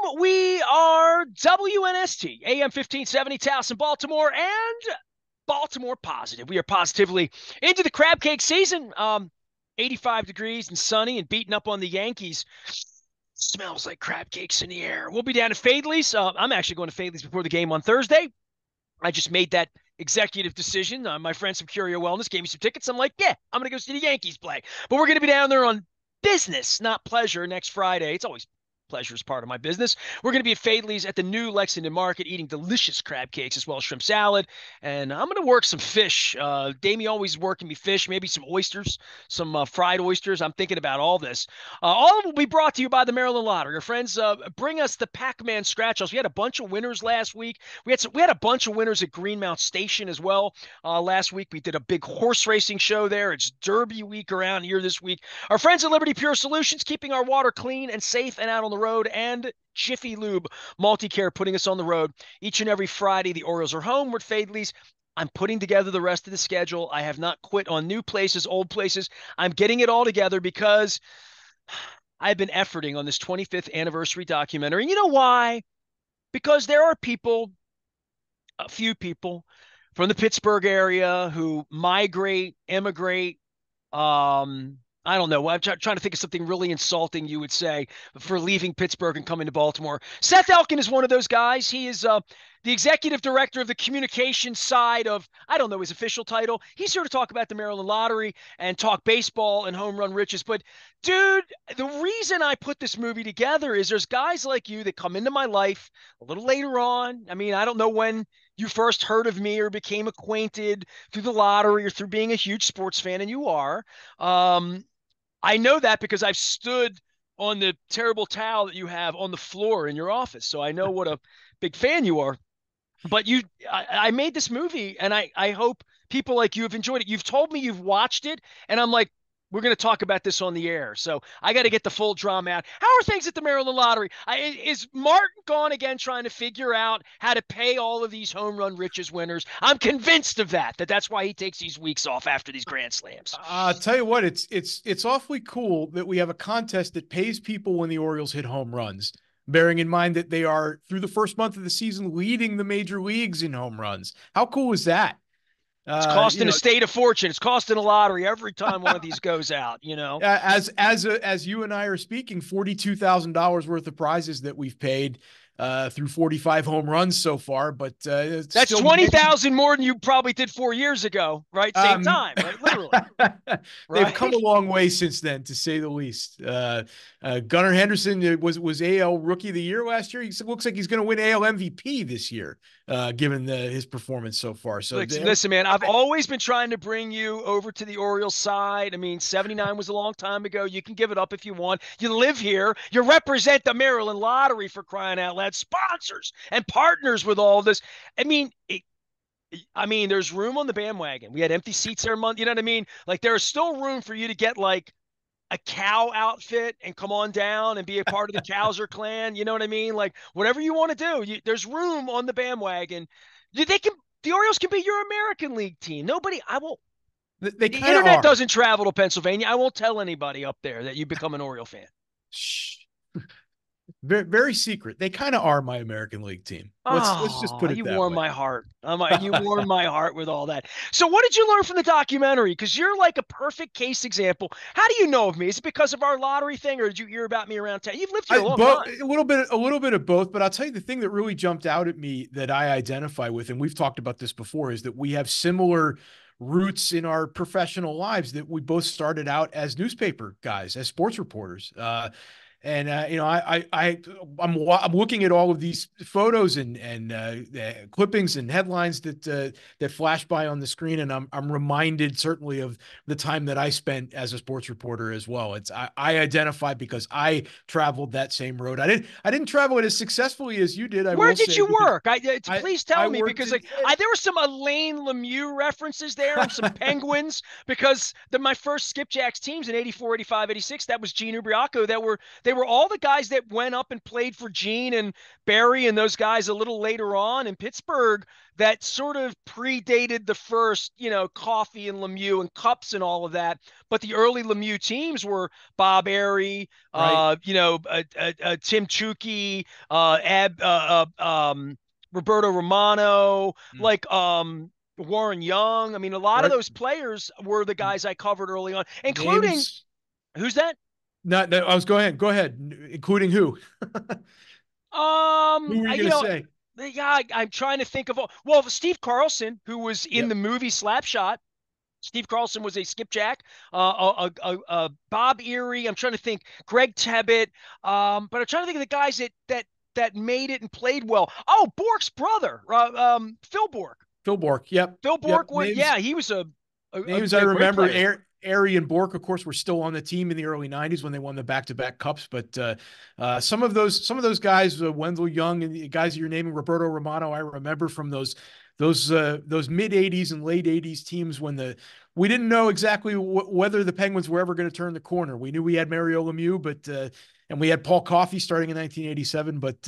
welcome. We are WNST, AM 1570, Towson, Baltimore, and Baltimore Positive. We are positively into the crab cake season. 85 degrees and sunny and beating up on the Yankees. Smells like crab cakes in the air. We'll be down at Fadley's. I'm actually going to Fadley's before the game on Thursday. I just made that executive decision. My friends from Curio Wellness gave me some tickets. I'm like, yeah, I'm going to go see the Yankees play. But we're going to be down there on business, not pleasure, next Friday. It's always pleasure is part of my business. We're going to be at Fadley's at the new Lexington Market eating delicious crab cakes as well as shrimp salad. And I'm going to work some fish. Damie always working me fish, maybe some oysters, some fried oysters. I'm thinking about all this. All of it will be brought to you by the Maryland Lottery. Our friends bring us the Pac-Man scratch-offs. We had a bunch of winners last week. We had a bunch of winners at Greenmount Station as well. Last week we did a big horse racing show there. It's Derby week around here this week. Our friends at Liberty Pure Solutions keeping our water clean and safe and out on the road, and Jiffy Lube Multi-Care putting us on the road each and every Friday. The Orioles are home. We're at Fadley's. I'm putting together the rest of the schedule. I have not quit on new places, old places. I'm getting it all together because I've been efforting on this 25th anniversary documentary. And you know why? Because there are people, a few people from the Pittsburgh area who migrate, immigrate, I don't know. I'm trying to think of something really insulting you would say for leaving Pittsburgh and coming to Baltimore. Seth Elkin is one of those guys. He is the executive director of the communications side of, I don't know his official title. He's here to talk about the Maryland Lottery and talk baseball and home run riches. But, dude, the reason I put this movie together is there's guys like you that come into my life a little later on. I mean, I don't know when you first heard of me or became acquainted through the lottery or through being a huge sports fan, and you are. I know that because I've stood on the terrible towel that you have on the floor in your office. So I know what a big fan you are. But I made this movie, and I hope people like you have enjoyed it. You've told me you've watched it, and I'm like, we're going to talk about this on the air. So I got to get the full drama out. How are things at the Maryland Lottery? Is Martin gone again trying to figure out how to pay all of these home run riches winners? I'm convinced of that's why he takes these weeks off after these grand slams. I'll tell you what, it's awfully cool that we have a contest that pays people when the Orioles hit home runs, bearing in mind that they are, through the first month of the season, leading the major leagues in home runs. How cool is that? It's costing a state a fortune. It's costing a lottery every time one of these goes out, As you and I are speaking, $42,000 worth of prizes that we've paid through 45 home runs so far, but that's 20,000 more than you probably did 4 years ago, right? Same time, right? Literally. They've come a long way since then, to say the least. Gunnar Henderson was AL Rookie of the Year last year. He looks like he's going to win AL MVP this year, given his performance so far. So listen, man, I've always been trying to bring you over to the Orioles side. I mean, 79 was a long time ago. You can give it up if you want. You live here. You represent the Maryland Lottery, for crying out loud. Sponsors and partners with all of this. I mean, there's room on the bandwagon. We had empty seats there a month. You know what I mean? Like, there's still room for you to get like a cow outfit and come on down and be a part of the Cowser clan. You know what I mean? Like, whatever you want to do, there's room on the bandwagon. The Orioles can be your American League team. The internet doesn't travel to Pennsylvania. I won't tell anybody up there that you become an Oriole fan. Shh. Very, very secret. They kind of are my American League team. Let's just put it that way. You warm my heart. You warm my heart with all that. So what did you learn from the documentary? Because you're like a perfect case example. How do you know of me? Is it because of our lottery thing, or did you hear about me around town? You've lived here a long time. A little bit of both. But I'll tell you, the thing that really jumped out at me that I identify with, and we've talked about this before, is that we have similar roots in our professional lives, that we both started out as newspaper guys, as sports reporters. And I'm looking at all of these photos and clippings and headlines that flash by on the screen, and I'm reminded certainly of the time that I spent as a sports reporter as well. I identify because I traveled that same road. I didn't travel it as successfully as you did. Where did you work? Please tell me, because there were some Alain Lemieux references there and some Penguins, because my first Skipjacks teams in 84, 85, 86, that was Gene Ubriaco, they They were all the guys that went up and played for Gene and Barry and those guys a little later on in Pittsburgh that sort of predated the first, Coffey and Lemieux and Cups and all of that. But the early Lemieux teams were Bob Airy, Right. Tim Chucky, Roberto Romano, Mm. like Warren Young. I mean, a lot of Right. those players were the guys I covered early on, including Names. who's that? Not. No, I was. Go ahead. Go ahead. Including who? Who were you going to say? Yeah, I'm trying to think of. Well, Steve Carlson, who was in Yep. the movie Slapshot. Steve Carlson was a skipjack. Bob Erie. I'm trying to think. Greg Tebbett. But I'm trying to think of the guys that made it and played well. Oh, Bork's brother, Phil Bork. Phil Bork. Yep. Phil Yep. Bork was, yeah, he was Names I a great remember. player. Airy and Bork, of course, were still on the team in the early '90s when they won the back-to-back cups. But some of those guys, Wendell Young and the guys you're naming, Roberto Romano, I remember from those mid '80s and late '80s teams when we didn't know exactly whether the Penguins were ever going to turn the corner. We knew we had Mario Lemieux, but and we had Paul Coffey starting in 1987, but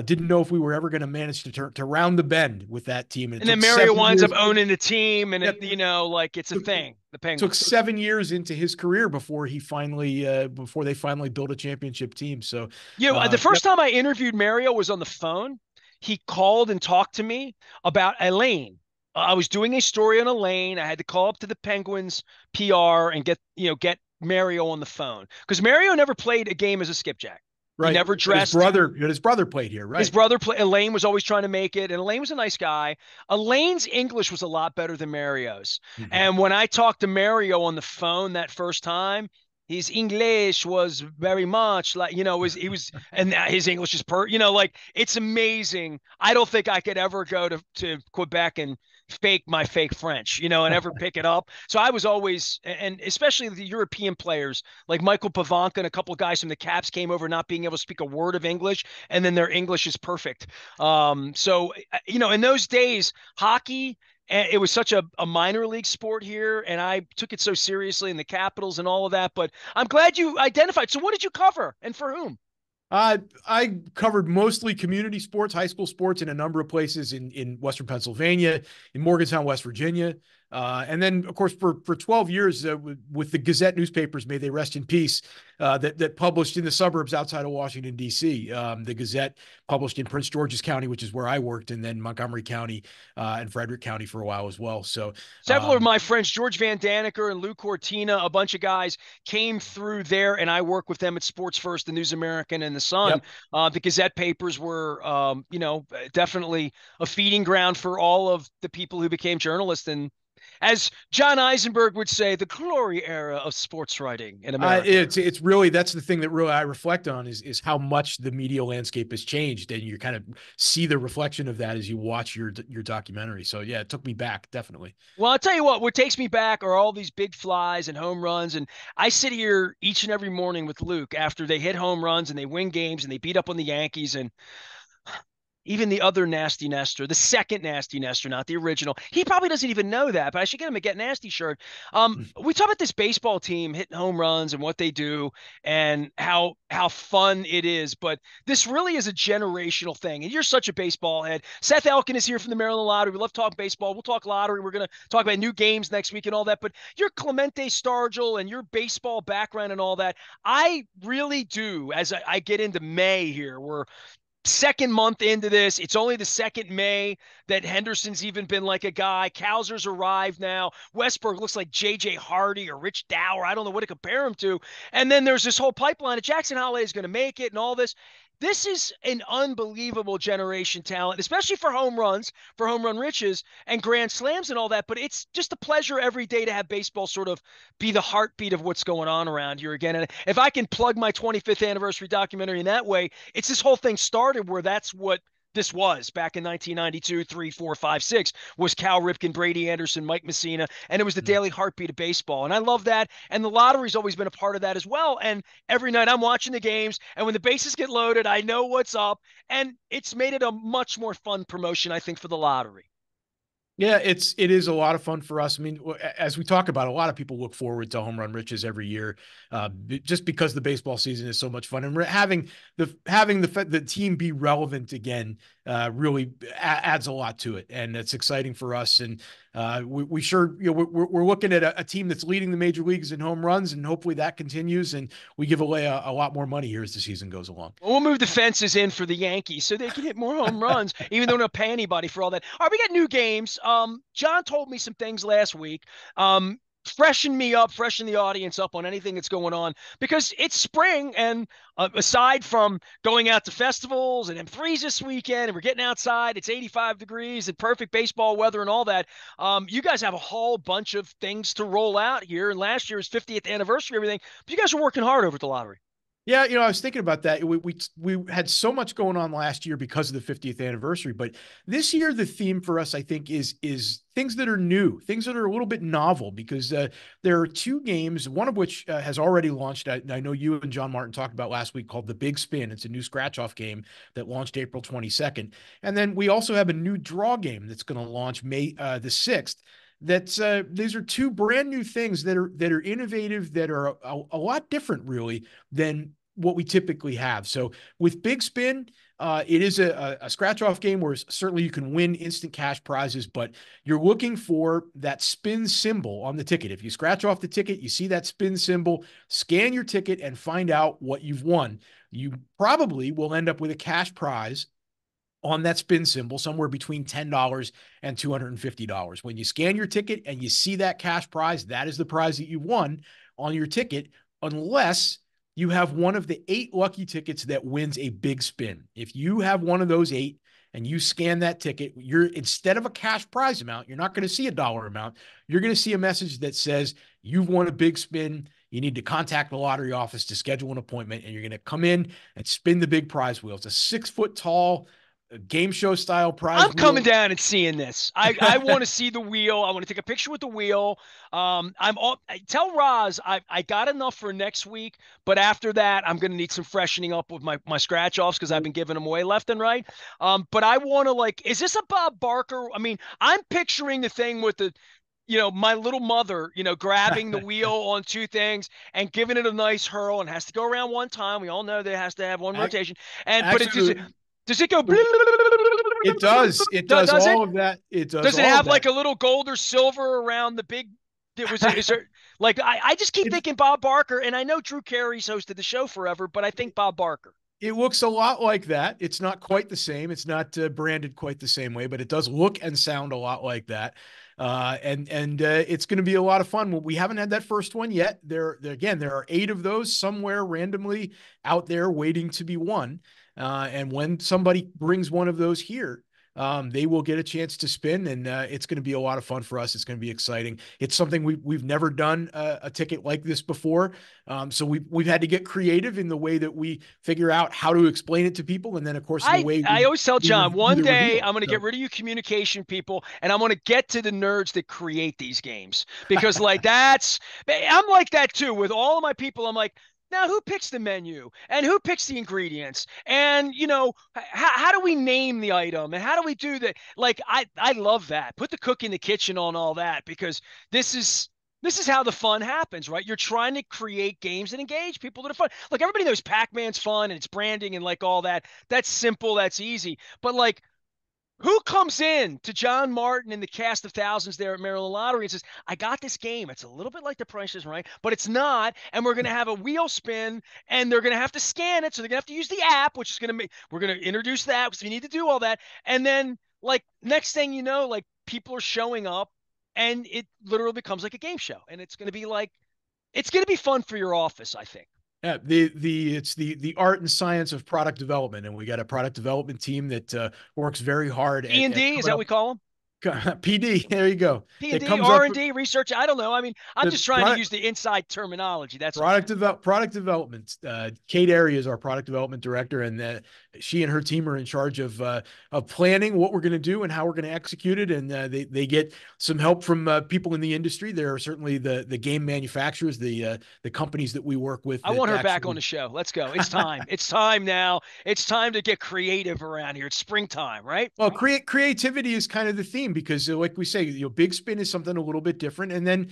didn't know if we were ever going to manage to round the bend with that team. And it And then took Mario 7 winds up years. owning the team, and Yep. like it's a thing. The Took Penguins. 7 years into his career before they finally built a championship team. So, The yep. first time I interviewed Mario was on the phone. He called and talked to me about Elaine. I was doing a story on Elaine. I had to call up to the Penguins PR and get Mario on the phone because Mario never played a game as a skipjack. He Right. never But dressed. his brother played here. His Right. brother, Elaine, was always trying to make it, and Elaine was a nice guy. Elaine's English was a lot better than Mario's. Mhm. And when I talked to Mario on the phone that first time, his English was very much like, and his English is like it's amazing. I don't think I could ever go to Quebec and fake my fake French, and ever pick it up. So I was always, and especially the European players like Michael Pavanka and a couple of guys from the Caps came over not being able to speak a word of English, and then their English is perfect. In those days, hockey, it was such a minor league sport here, and I took it so seriously in the Capitals and all of that. But I'm glad you identified. So, what did you cover, and for whom? I covered mostly community sports, high school sports in a number of places in Western Pennsylvania, in Morgantown, West Virginia. And then, of course, for 12 years with the Gazette newspapers, may they rest in peace, that published in the suburbs outside of Washington, D.C. The Gazette published in Prince George's County, which is where I worked, and then Montgomery County and Frederick County for a while as well. So, Several of my friends, George Van Daneker and Lou Cortina, a bunch of guys came through there, and I work with them at Sports First, the News American, and the Sun. yep. The Gazette papers were, definitely a feeding ground for all of the people who became journalists. And as John Eisenberg would say, the glory era of sports writing in America. It's really, that's the thing that really I reflect on is how much the media landscape has changed, and you kind of see the reflection of that as you watch your documentary. So yeah, it took me back, definitely. Well, I'll tell you what takes me back are all these big flies and home runs. And I sit here each and every morning with Luke after they hit home runs and they win games and they beat up on the Yankees. And even the other nasty Nestor, the second nasty Nestor, not the original. He probably doesn't even know that, but I should get him a Get Nasty shirt. We talk about this baseball team hitting home runs and what they do and how fun it is, but this really is a generational thing. And you're such a baseball head. Seth Elkin is here from the Maryland Lottery. We love talking baseball. We'll talk lottery. We're going to talk about new games next week and all that. But your Clemente Stargell and your baseball background and all that, I really do, as I get into May here, we're second month into this. It's only the second May that Henderson's even been like a guy. Kowser's arrived now. Westberg looks like J.J. Hardy or Rich Dower. I don't know what to compare him to. And then there's this whole pipeline of Jackson Holliday is going to make it and all this. This is an unbelievable generation talent, especially for home runs, for home run riches and grand slams and all that. But it's just a pleasure every day to have baseball sort of be the heartbeat of what's going on around here again. And if I can plug my 25th anniversary documentary in that way, it's this whole thing started where that's what this was back in 1992, 3, 4, 5, 6 was Cal Ripken, Brady Anderson, Mike Messina, and it was the daily heartbeat of baseball. And I love that. And the lottery's always been a part of that as well. And every night I'm watching the games, and when the bases get loaded, I know what's up. And it's made it a much more fun promotion, I think, for the lottery. Yeah, it is a lot of fun for us. I mean, as we talk about, a lot of people look forward to home run riches every year, just because the baseball season is so much fun, and having the team be relevant again really adds a lot to it, and it's exciting for us. And we sure, we're looking at a team that's leading the major leagues in home runs, and hopefully that continues, and we give away a lot more money here as the season goes along. Well, we'll move the fences in for the Yankees so they can hit more home runs, even though we don't pay anybody for all that. All right, we got new games. John told me some things last week. Freshen me up, freshen the audience up on anything that's going on because it's spring. And aside from going out to festivals and M3s this weekend, and we're getting outside, it's 85 degrees and perfect baseball weather and all that. You guys have a whole bunch of things to roll out here. And last year's 50th anniversary, everything. But you guys are working hard over at the lottery. Yeah, I was thinking about that. We had so much going on last year because of the 50th anniversary, but this year the theme for us, I think, is things that are new, things that are a little bit novel. Because there are two games, one of which has already launched. I know you and John Martin talked about last week, called the Big Spin. It's a new scratch-off game that launched April 22nd, and then we also have a new draw game that's going to launch May the 6th. That's these are two brand new things that are innovative, that are a lot different, really, than what we typically have. So with Big Spin, it is a scratch off game where certainly you can win instant cash prizes, but you're looking for that spin symbol on the ticket. If you scratch off the ticket, you see that spin symbol, scan your ticket and find out what you've won. You probably will end up with a cash prize on that spin symbol, somewhere between $10 and $250. When you scan your ticket and you see that cash prize, that is the prize that you won on your ticket, unless you have one of the 8 lucky tickets that wins a big spin. If you have one of those 8 and you scan that ticket, you're, instead of a cash prize amount, you're not going to see a dollar amount. You're going to see a message that says you've won a big spin. You need to contact the lottery office to schedule an appointment, and you're going to come in and spin the big prize wheel. It's a 6-foot tall game show style prize I'm coming wheel. down and seeing this. I want to see the wheel. I want to take a picture with the wheel. I'm all tell Roz I got enough for next week, but after that I'm going to need some freshening up with my scratch offs because I've been giving them away left and right. But I want to like, is this a Bob Barker? I mean, I'm picturing the thing with the my little mother, grabbing the wheel on two things and giving it a nice hurl and has to go around one time. We all know that it has to have one rotation. And but it just Actually, does it go? it does. It does Does it? all of that. It does Does it all of have that. like a little gold or silver around the big? Is there like I just keep It's thinking Bob Barker, and I know Drew Carey's hosted the show forever, but I think Bob Barker. It looks a lot like that. It's not quite the same. It's not branded quite the same way, but it does look and sound a lot like that. And it's going to be a lot of fun. Well, we haven't had that first one yet. There are 8 of those somewhere randomly out there waiting to be won. And when somebody brings one of those here, they will get a chance to spin, and it's going to be a lot of fun for us. It's going to be exciting. It's something we've never done a ticket like this before, so we've had to get creative in the way that we figure out how to explain it to people, and then of course in the I way I we always tell we John do one the day reveal. I'm going to get So rid of you communication people, and I'm going to get to the nerds that create these games because like that's I'm like that too with all of my people. I'm like, now who picks the menu and who picks the ingredients and how do we name the item and how do we do that? Like I love that. Put the cook in the kitchen on all that because this is this is how the fun happens, right? You're trying to create games that engage people that are fun. Like everybody knows Pac-Man's fun and it's branding and like all that. That's simple, that's easy. But like who comes in to John Martin and the cast of thousands there at Maryland Lottery and says, I got this game. It's a little bit like the Price is Right, but it's not. And we're going to have a wheel spin and they're going to have to scan it. So they're going to have to use the app, which is going to make, we're going to introduce that because we need to do all that. And then, like, next thing you know, like people are showing up and it literally becomes like a game show. And it's going to be like, it's going to be fun for your office, I think. yeah, it's the art and science of product development, and we got a product development team that works very hard at P&D, is coming that what up. we call them? PD, there you go. P and That D, comes up R and D, research. I don't know. I mean, I'm the just trying to use the inside terminology. That's all. product development. Kate Airy is our product development director, and she and her team are in charge of planning what we're going to do and how we're going to execute it. And they get some help from people in the industry. There are certainly the game manufacturers, the companies that we work with I that want her back on actually. the show. Let's go. It's time. It's time now. It's time to get creative around here. It's springtime, right? Well, creativity is kind of the theme. game because, like we say, Big Spin is something a little bit different. And then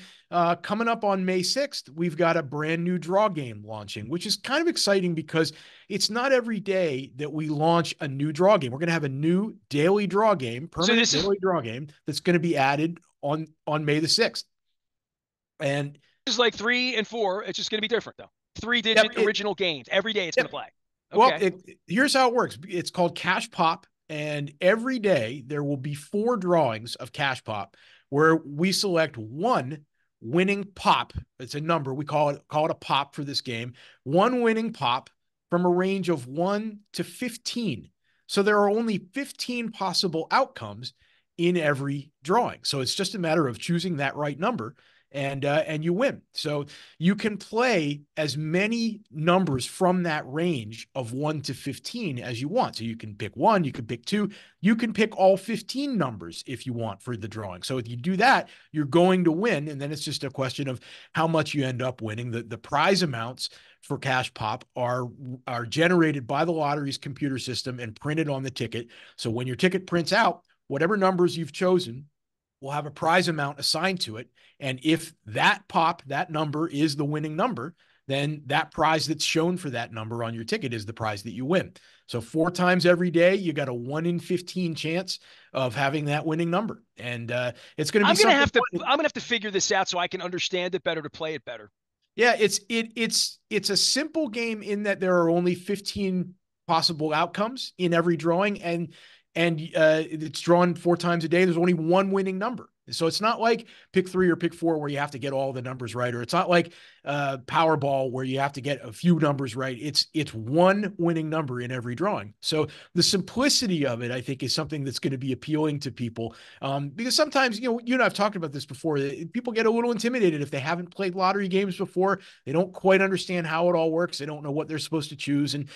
coming up on May 6th, we've got a brand new draw game launching, which is kind of exciting because it's not every day that we launch a new draw game. We're going to have a new daily draw game, So permanent daily draw game that's going to be added on May the 6th. And is like 3 and 4. It's just going to be different though. 3-digit yep, original games every day. It's yep. going to play. Well, Okay. here's how it works. It's called Cash Pop, and every day there will be 4 drawings of Cash Pop where we select one winning pop. It's a number. We call it a pop for this game. One winning pop from a range of 1 to 15. So there are only 15 possible outcomes in every drawing. So it's just a matter of choosing that right number, and you win. So you can play as many numbers from that range of 1 to 15 as you want. So you can pick 1, you can pick 2, you can pick all 15 numbers if you want for the drawing. So if you do that, you're going to win. And then it's just a question of how much you end up winning. The prize amounts for Cash Pop are generated by the lottery's computer system and printed on the ticket. So when your ticket prints out, whatever numbers you've chosen will have a prize amount assigned to it. And if that number is the winning number, then that prize that's shown for that number on your ticket is the prize that you win. So 4 times every day, you got a 1 in 15 chance of having that winning number. And it's going to be something. I'm going to have to figure this out so I can understand it better, to play it better. Yeah, it's a simple game in that there are only 15 possible outcomes in every drawing, and it's drawn 4 times a day. There's only one winning number. So it's not like pick 3 or pick 4 where you have to get all the numbers right, or it's not like Powerball where you have to get a few numbers right. It's one winning number in every drawing. So the simplicity of it, I think, is something that's going to be appealing to people, because sometimes, you and I've talked about this before. People get a little intimidated if they haven't played lottery games before. They don't quite understand how it all works. They don't know what they're supposed to choose and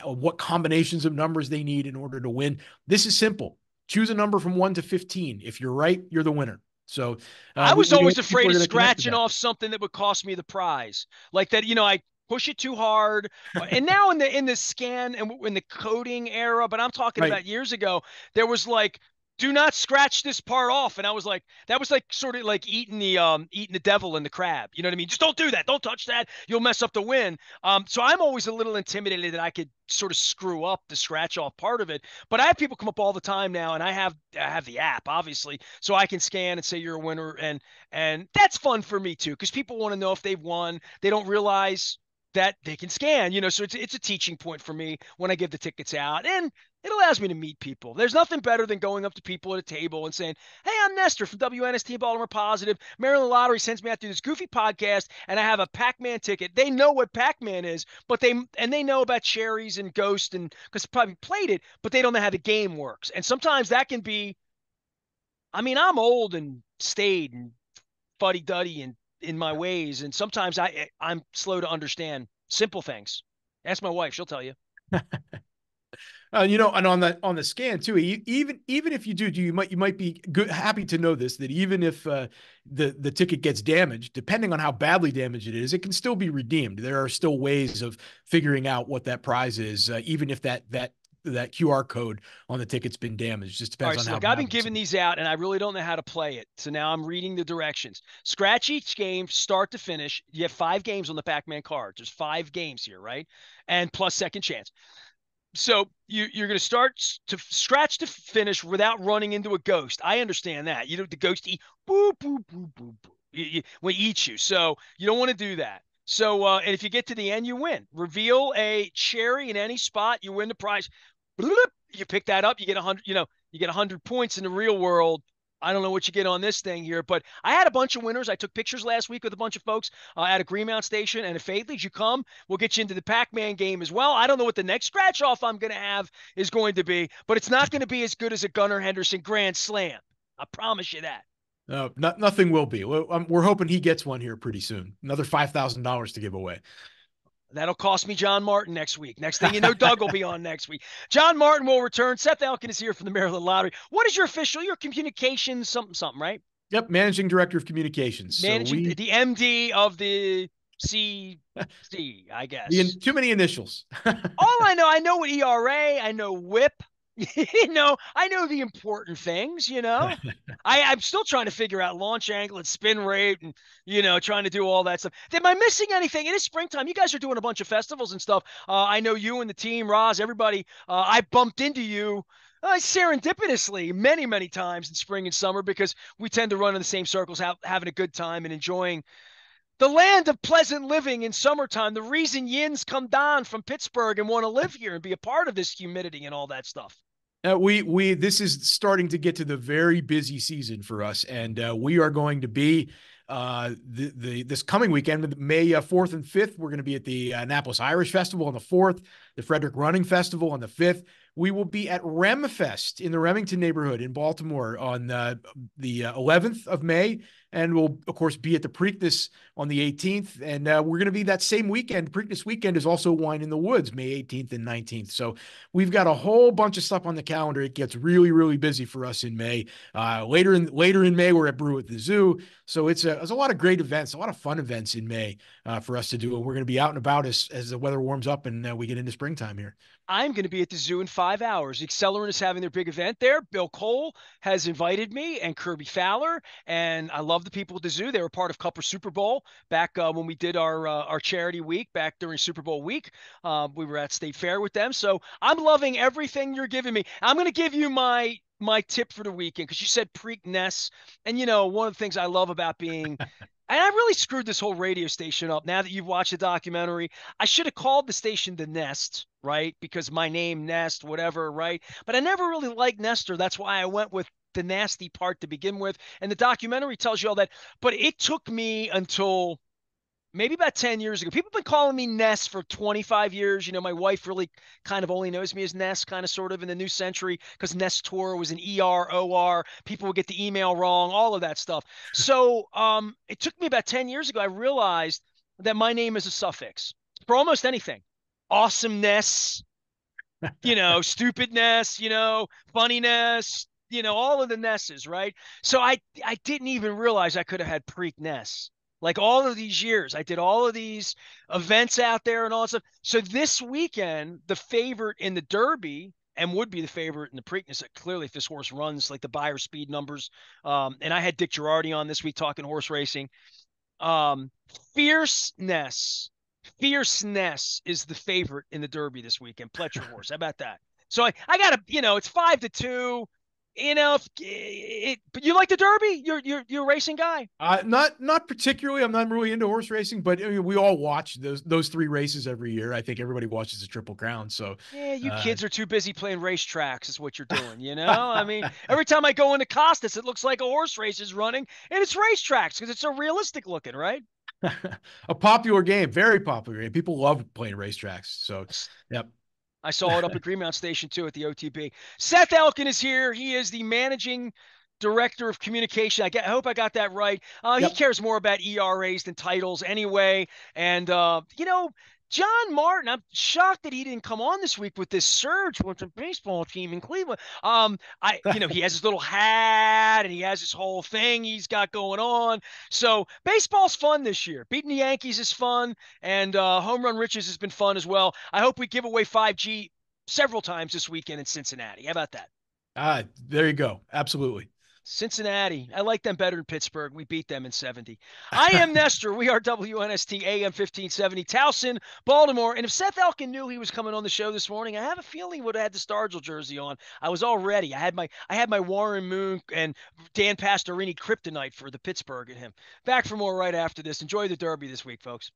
what combinations of numbers they need in order to win. This is simple. Choose a number from 1 to 15. If you're right, you're the winner. So I was always afraid of scratching off something that would cost me the prize, like that. I push it too hard. And now in the scan and in the coding era, but I'm talking about years ago, there was like, do not scratch this part off. And I was like, that was like sort of like eating the devil in the crab. You know what I mean? Just don't do that. Don't touch that. You'll mess up the win. So I'm always a little intimidated that I could sort of screw up the scratch off part of it. But I have people come up all the time now, and I have the app, obviously, so I can scan and say you're a winner, and that's fun for me too, because people want to know if they've won. They don't realize that they can scan, so it's a teaching point for me when I give the tickets out, and it allows me to meet people. There's nothing better than going up to people at a table and saying, hey, I'm Nestor from WNST Baltimore Positive. Maryland Lottery sends me out to this goofy podcast, and I have a Pac-Man ticket. They know what Pac-Man is, but they know about cherries and Ghost, and because they probably played it, but they don't know how the game works. And sometimes that can be, I'm old and staid and fuddy-duddy and in my ways, and sometimes I'm slow to understand simple things. Ask my wife; she'll tell you. And on the scan too, even if you do, you might be happy to know this, that even if the ticket gets damaged, depending on how badly damaged it is, it can still be redeemed. There are still ways of figuring out what that prize is, even if that QR code on the ticket's been damaged. Just depends on how. Look, I've been giving these out, and I really don't know how to play it. So now I'm reading the directions. Scratch each game, start to finish. You have 5 games on the Pac-Man card. There's 5 games here, right? And plus second chance. So you're going to start to scratch to finish without running into a ghost. I understand that. The ghost boop, boop, boop, boop, boop. Will eat you. So you don't want to do that. So, and if you get to the end, you win. Reveal a cherry in any spot, you win the prize. You pick that up, you get 100, you get 100 points in the real world. I don't know what you get on this thing here, but I had a bunch of winners. I took pictures last week with a bunch of folks at a Greenmount station. And if Faithleys, you come, we'll get you into the Pac-Man game as well. I don't know what the next scratch off I'm going to have is going to be, but it's not going to be as good as a Gunnar Henderson Grand Slam. I promise you that. No, nothing will be. We're hoping he gets one here pretty soon. Another $5,000 to give away. That'll cost me John Martin next week. Next thing you know, Doug will be on next week. John Martin will return. Seth Elkin is here from the Maryland Lottery. What is your communications something, right? Yep, Managing Director of Communications. The MD of the CC, I guess. Too many initials. All I know what ERA, I know WHIP. I know the important things, I'm still trying to figure out launch angle and spin rate and, trying to do all that stuff. Am I missing anything? It is springtime. You guys are doing a bunch of festivals and stuff. I know you and the team, Roz, everybody, I bumped into you serendipitously many, many times in spring and summer because we tend to run in the same circles, having a good time and enjoying the land of pleasant living in summertime. The reason yins come down from Pittsburgh and want to live here and be a part of this humidity and all that stuff. This is starting to get to the very busy season for us, and we are going to be this coming weekend, May 4th and 5th. We're going to be at the Annapolis Irish Festival on the 4th, the Frederick Running Festival on the 5th. We will be at Remfest in the Remington neighborhood in Baltimore on the 11th of May. And we'll, of course, be at the Preakness on the 18th. And we're going to be that same weekend. Preakness weekend is also Wine in the Woods, May 18th and 19th. So we've got a whole bunch of stuff on the calendar. It gets really, really busy for us in May. Later in May, we're at Brew at the Zoo. So it's a lot of great events, a lot of fun events in May for us to do. And we're going to be out and about as the weather warms up and we get into springtime here. I'm going to be at the zoo in 5 hours. Accelerant is having their big event there. Bill Cole has invited me and Kirby Fowler, and I love the people at the zoo. They were part of Cupper Super Bowl back when we did our charity week back during Super Bowl week. We were at State Fair with them, so I'm loving everything you're giving me. I'm going to give you my tip for the weekend because you said Preakness, and one of the things I love about being and I really screwed this whole radio station up. Now that you've watched the documentary, I should have called the station The Nest, right? Because my name, Nest, whatever, right? But I never really liked Nestor. That's why I went with the nasty part to begin with. And the documentary tells you all that. But it took me until maybe about 10 years ago. People have been calling me Ness for 25 years. My wife really kind of only knows me as Ness, kind of sort of in the new century, because Nestor was an ER, OR. People would get the email wrong, all of that stuff. So it took me about 10 years ago. I realized that my name is a suffix for almost anything. Awesomeness, stupidness, funniness, all of the Nesses, right? So I didn't even realize I could have had Preakness. Like all of these years, I did all of these events out there and all that stuff. So this weekend, the favorite in the Derby and would be the favorite in the Preakness, clearly if this horse runs like the Beyer speed numbers. And I had Dick Girardi on this week talking horse racing. Um, Fierceness. Fierceness is the favorite in the Derby this weekend. Pletcher horse. How about that? So I got to, it's 5-2. But you like the Derby? You're a racing guy. Not particularly. I'm not really into horse racing, but I mean, we all watch those three races every year. I think everybody watches the Triple Crown. So yeah, you kids are too busy playing racetracks. Is what you're doing. I mean, every time I go into Costas, it looks like a horse race is running, and it's racetracks because it's so realistic looking, right? A popular game, very popular game. People love playing racetracks. So, yep. I saw it up at Greenmount Station too at the OTB. Seth Elkin is here. He is the managing director of communication. I hope I got that right. He cares more about ERAs than titles anyway. And, John Martin, I'm shocked that he didn't come on this week with this surge with the baseball team in Cleveland. He has his little hat and he has his whole thing he's got going on. So baseball's fun this year. Beating the Yankees is fun, and Home Run Riches has been fun as well. I hope we give away 5G several times this weekend in Cincinnati. How about that? There you go. Absolutely. Cincinnati. I like them better than Pittsburgh. We beat them in 70. I am Nestor. We are WNST AM 1570, Towson, Baltimore. And if Seth Elkin knew he was coming on the show this morning, I have a feeling he would have had the Stargell jersey on. I was all ready. I had my Warren Moon and Dan Pastorini kryptonite for the Pittsburgh and him. Back for more right after this. Enjoy the Derby this week, folks.